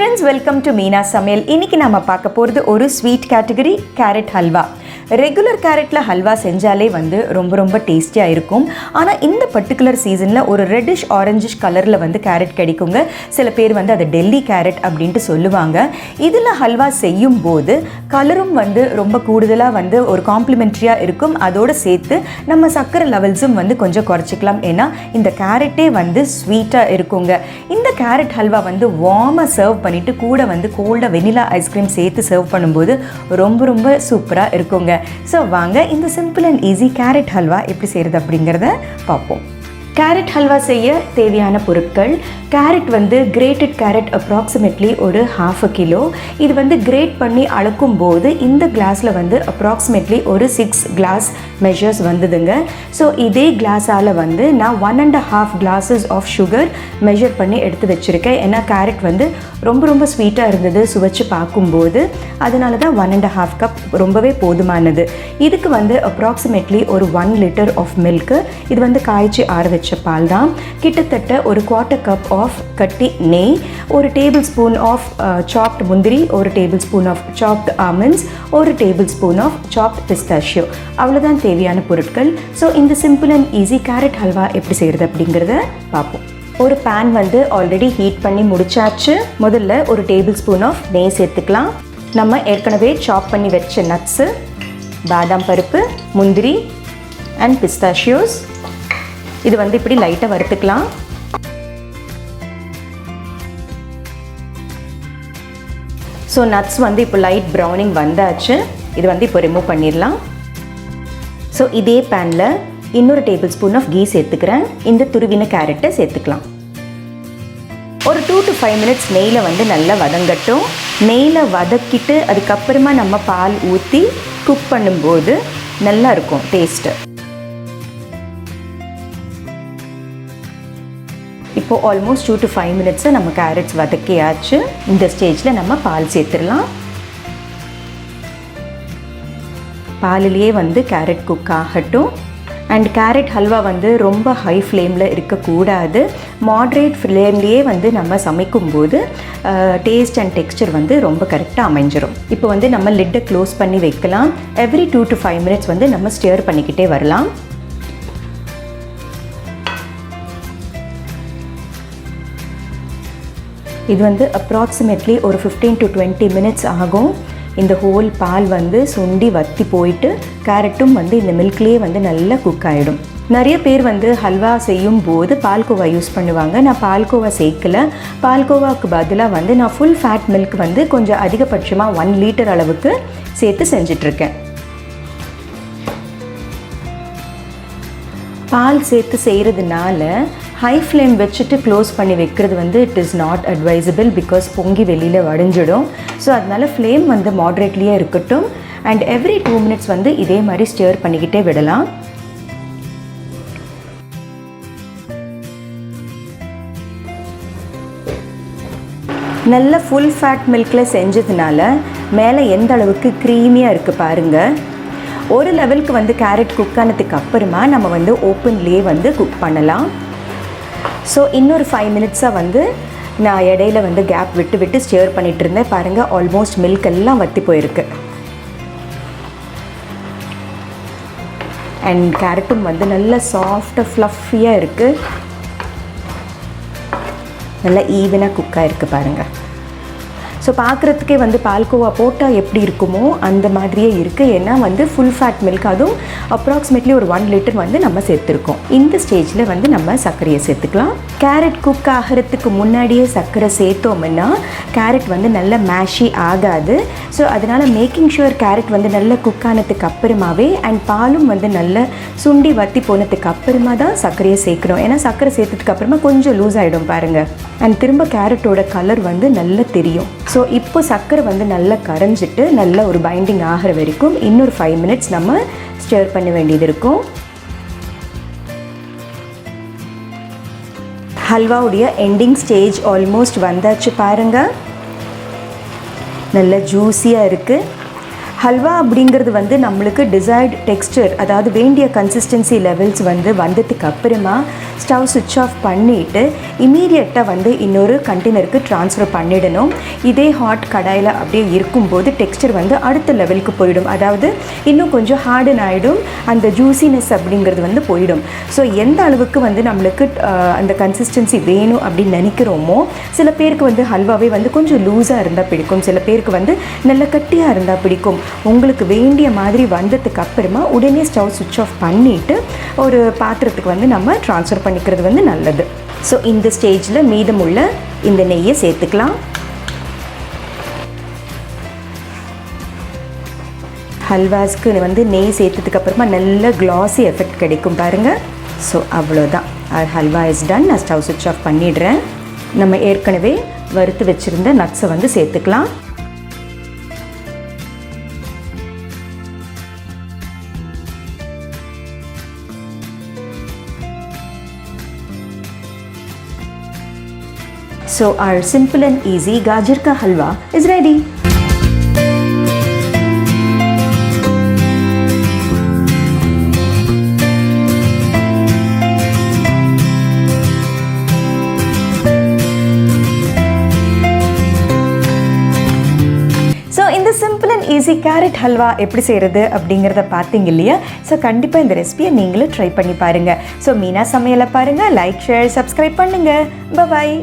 friends, welcome to Meena சமையல். இன்னைக்கு நாம பார்க்க போறது ஒரு sweet category carrot halwa. Regular கேரட்ல ஹல்வா செஞ்சாலே வந்து ரொம்ப டேஸ்டியா இருக்கும். ஆனா இந்த பர்టిక్యులர் சீசன்ல ஒரு ரெட்டிஷ் ஆரஞ்சிஷ் கலர்ல வந்து கேரட் கிடைக்குங்க. சில பேர் வந்து அது டெல்லி கேரட் அப்படினு சொல்லுவாங்க. இதுல ஹல்வா செய்யும் போது கலரும் வந்து ரொம்ப கூடுதலா வந்து ஒரு காம்ப்ளிமெண்டரியா இருக்கும். அதோட சேர்த்து நம்ம சக்கரை லெவல்ஸும் வந்து கொஞ்சம் குறைச்சிக்கலாம். ஏன்னா இந்த கேரட்டே வந்து ஸ்வீட்டா இருக்குங்க. இந்த கேரட் ஹல்வா வந்து வார்மா சர்வ் பண்ணிட்டு கூட வந்து கோல்டா வெனிலா ஐஸ்கிரீம் சேர்த்து சர்வ் பண்ணும்போது ரொம்ப சூப்பரா இருக்குங்க. ஸோ வாங்க இந்த simple and easy carrot halwa எப்படி செய்கிறது அப்படிங்கிறத பார்ப்போம். கேரட் ஹல்வா செய்ய தேவையான பொருட்கள்: கேரட் வந்து கிரேட்டட் கேரட் அப்ராக்சிமேட்லி ஒரு 1/2 கிலோ. இது வந்து கிரேட் பண்ணி அளக்கும் போது இந்த கிளாஸில் வந்து அப்ராக்சிமேட்லி ஒரு 6 கிளாஸ் மெஷர்ஸ் வந்ததுங்க. ஸோ இதே கிளாஸால் வந்து நான் 1.5 glasses ஆஃப் சுகர் மெஷர் பண்ணி எடுத்து வச்சுருக்கேன். ஏன்னா கேரட் வந்து ரொம்ப ஸ்வீட்டாக இருந்தது சுவைச்சு பார்க்கும்போது, அதனால தான் 1.5 கப் ரொம்பவே போதுமானது. இதுக்கு வந்து அப்ராக்சிமேட்லி ஒரு 1 liter ஆஃப் மில்க்கு. இது வந்து காய்ச்சி ஆற வச்ச பால் தான். கிட்டத்தட்ட ஒரு 1/4 கப் ஆஃப் கட்டி நெய், ஒரு டேபிள் ஸ்பூன் ஆஃப் சாப்ட் முந்திரி, ஒரு table spoon of chopped almonds, ஒரு table spoon of chopped pistachio. அவ்வளோதான் தேவையான பொருட்கள். ஸோ இந்த simple and easy carrot halwa எப்படி செய்கிறது அப்படிங்கிறத பார்ப்போம். ஒரு பேன் வந்து ஆல்ரெடி ஹீட் பண்ணி முடிச்சாச்சு. முதல்ல ஒரு டேபிள் ஸ்பூன் ஆஃப் நெய் சேர்த்துக்கலாம். நம்ம ஏற்கனவே சாப் பண்ணி வச்ச நட்ஸு, பாதாம் பருப்பு, முந்திரி அண்ட் பிஸ்தாஷியோஸ், இது வந்து இப்படி லைட்டாக வறுத்துக்கலாம். ஸோ நட்ஸ் வந்து இப்போ லைட் ப்ரௌனிங் வந்தாச்சு. இது வந்து இப்போ ரிமூவ் பண்ணிடலாம். ஸோ இதே பேனில் இன்னொரு டேபிள் ஸ்பூன் ஆஃப் கீ சேர்த்துக்கிறேன். இந்த துருவின கேரட்டை சேர்த்துக்கலாம். ஒரு 2 to 5 minutes நெய்யில் வந்து நல்லா வதங்கட்டும். நெய்யில் வதக்கிட்டு அதுக்கப்புறமா நம்ம பால் ஊற்றி குக் பண்ணும்போது நல்லா இருக்கும் டேஸ்ட்டு. இப்போது ஆல்மோஸ்ட் 2 to 5 minutes நம்ம கேரட்ஸ் வதக்கியாச்சு. இந்த ஸ்டேஜில் நம்ம பால் சேர்த்துடலாம். பாலிலேயே வந்து கேரட் குக் ஆகட்டும். அண்ட் கேரட் ஹல்வா வந்து ரொம்ப ஹை ஃப்ளேமில் இருக்கக்கூடாது. மாட்ரேட் ஃப்ளேம்லேயே வந்து நம்ம சமைக்கும்போது டேஸ்ட் அண்ட் டெக்ஸ்சர் வந்து ரொம்ப கரெக்டாக அமைஞ்சிரும். இப்போ வந்து நம்ம லிட்டை க்ளோஸ் பண்ணி வைக்கலாம். எவ்ரி 2 to 5 minutes வந்து நம்ம ஸ்டிர் பண்ணிக்கிட்டே வரலாம். இது வந்து அப்ராக்சிமேட்லி ஒரு 15 to 20 minutes ஆகும். இந்த ஹோல் பால் வந்து சுண்டி வற்றி போயிட்டு கேரட்டும் வந்து இந்த மில்க்லேயே வந்து நல்லா குக் ஆகிடும். நிறைய பேர் வந்து ஹல்வா செய்யும் போது பால்கோவா யூஸ் பண்ணுவாங்க. நான் பால்கோவா சேர்க்கல. பால்கோவாவுக்கு பதிலாக வந்து நான் ஃபுல் ஃபேட் மில்க் வந்து கொஞ்சம் அதிகபட்சமாக 1 liter அளவுக்கு சேர்த்து செஞ்சிட்ருக்கேன். பால் சேர்த்து செய்கிறதுனால ஹை ஃப்ளேம் வச்சுட்டு க்ளோஸ் பண்ணி வைக்கிறது வந்து it is not advisable. Because பொங்கி வெளியில் வடிஞ்சிடும். ஸோ அதனால் ஃப்ளேம் வந்து மாட்ரேட்லேயே இருக்கட்டும். அண்ட் எவ்ரி 2 minutes வந்து இதே மாதிரி ஸ்டிர் பண்ணிக்கிட்டே விடலாம். நல்ல ஃபுல் ஃபேட் மில்கில் செஞ்சதுனால மேலே எந்த அளவுக்கு க்ரீமியாக இருக்குது பாருங்கள். ஒரு லெவலுக்கு வந்து கேரட் குக் ஆனதுக்கு அப்புறமா நம்ம வந்து ஓப்பன்லேயே வந்து குக் பண்ணலாம். ஸோ இன்னொரு 5 minutes வந்து நான் இடையில வந்து கேப் விட்டு ஸ்டிர் பண்ணிகிட்டு இருந்தேன். பாருங்கள், ஆல்மோஸ்ட் மில்க் எல்லாம் வற்றி போயிருக்கு. அண்ட் கேரட்டும் வந்து நல்லா சாஃப்டாக ஃப்ளஃபியாக இருக்குது. நல்லா ஈவனாக குக்காக இருக்குது பாருங்கள். ஸோ பார்க்குறதுக்கே வந்து பால்கோவா போட்டால் எப்படி இருக்குமோ அந்த மாதிரியே இருக்குது. ஏன்னா வந்து ஃபுல் ஃபேட் மில்க், அதுவும் அப்ராக்சிமேட்லி ஒரு 1 liter வந்து நம்ம சேர்த்துருக்கோம். இந்த ஸ்டேஜில் வந்து நம்ம சர்க்கரையை சேர்த்துக்கலாம். கேரட் குக் ஆகிறதுக்கு முன்னாடியே சர்க்கரை சேர்த்தோம்னா கேரட் வந்து நல்லா மேஷி ஆகாது. ஸோ அதனால் மேக்கிங் ஷுவர் கேரட் வந்து நல்லா குக் ஆனதுக்கு அப்புறமாவே அண்ட் பாலும் வந்து நல்லா சுண்டி வற்றி போனதுக்கு அப்புறமா தான் சர்க்கரையை சேர்க்குறோம். ஏன்னா சர்க்கரை சேர்த்ததுக்கு அப்புறமா கொஞ்சம் லூஸ் ஆகிடும் பாருங்கள். அண்ட் திரும்ப கேரட்டோட கலர் வந்து நல்லா தெரியும். ஸோ இப்போ சர்க்கரை வந்து நல்லா கரைஞ்சிட்டு நல்லா ஒரு பைண்டிங் ஆகிற வரைக்கும் இன்னொரு 5 minutes நம்ம ஸ்டிர் பண்ண வேண்டியது இருக்கும். ஹல்வாவுடைய எண்டிங் ஸ்டேஜ் ஆல்மோஸ்ட் வந்தாச்சு பாருங்கள். நல்லா ஜூஸியாக இருக்குது. ஹல்வா அப்படிங்கிறது வந்து நம்மளுக்கு டிசைர்டு டெக்ஸ்டர், அதாவது வேண்டிய கன்சிஸ்டன்சி லெவல்ஸ் வந்து வந்ததுக்கு அப்புறமா ஸ்டவ் சுவிட்ச் ஆஃப் பண்ணிவிட்டு இமீடியட்டாக வந்து இன்னொரு கண்டெய்னருக்கு ட்ரான்ஸ்ஃபர் பண்ணிடணும். இதே ஹாட் கடாயில் அப்படியே இருக்கும்போது டெக்ஸ்டர் வந்து அடுத்த லெவலுக்கு போயிடும், அதாவது இன்னும் கொஞ்சம் ஹார்டன் ஆகிடும், அந்த ஜூசினஸ் அப்படிங்கிறது வந்து போயிடும். ஸோ எந்த அளவுக்கு வந்து நம்மளுக்கு அந்த கன்சிஸ்டன்சி வேணும் அப்படின்னு நினைக்கிறோமோ, சில பேருக்கு வந்து ஹல்வாவே வந்து கொஞ்சம் லூஸாக இருந்தால் பிடிக்கும், சில பேருக்கு வந்து நல்ல கட்டியாக இருந்தால் பிடிக்கும். உங்களுக்கு வேண்டிய மாதிரி வந்ததுக்கு அப்புறமா உடனே ஸ்டவ் சுவிட்ச் ஆஃப் பண்ணிவிட்டு ஒரு பாத்திரத்துக்கு வந்து நம்ம ட்ரான்ஸ்ஃபர் பண்ணிக்கிறது வந்து நல்லது. ஸோ இந்த ஸ்டேஜில் மீதமுள்ள இந்த நெய்யை சேர்த்துக்கலாம். ஹல்வாஸ்க்கு வந்து நெய் சேர்த்ததுக்கு அப்புறமா நல்ல கிளாஸி எஃபெக்ட் கிடைக்கும் பாருங்கள். ஸோ அவ்வளோதான், ஹல்வா இஸ் டன். நான் ஸ்டவ் சுவிட்ச் ஆஃப் பண்ணிடுறேன். நம்ம ஏற்கனவே வறுத்து வச்சுருந்த நட்ஸை வந்து சேர்த்துக்கலாம். So our simple and easy gajar ka halwa is ready. இந்த simple and easy carrot halwa எப்படி செய்கிறது அப்படிங்கிறத பார்த்தீங்க இல்லையா? ஸோ கண்டிப்பாக இந்த ரெசிபியை நீங்களும் ட்ரை பண்ணி பாருங்கள். ஸோ மீனா சமையலை பாருங்கள், லைக், ஷேர், சப்ஸ்கிரைப் பண்ணுங்கள். பாய்.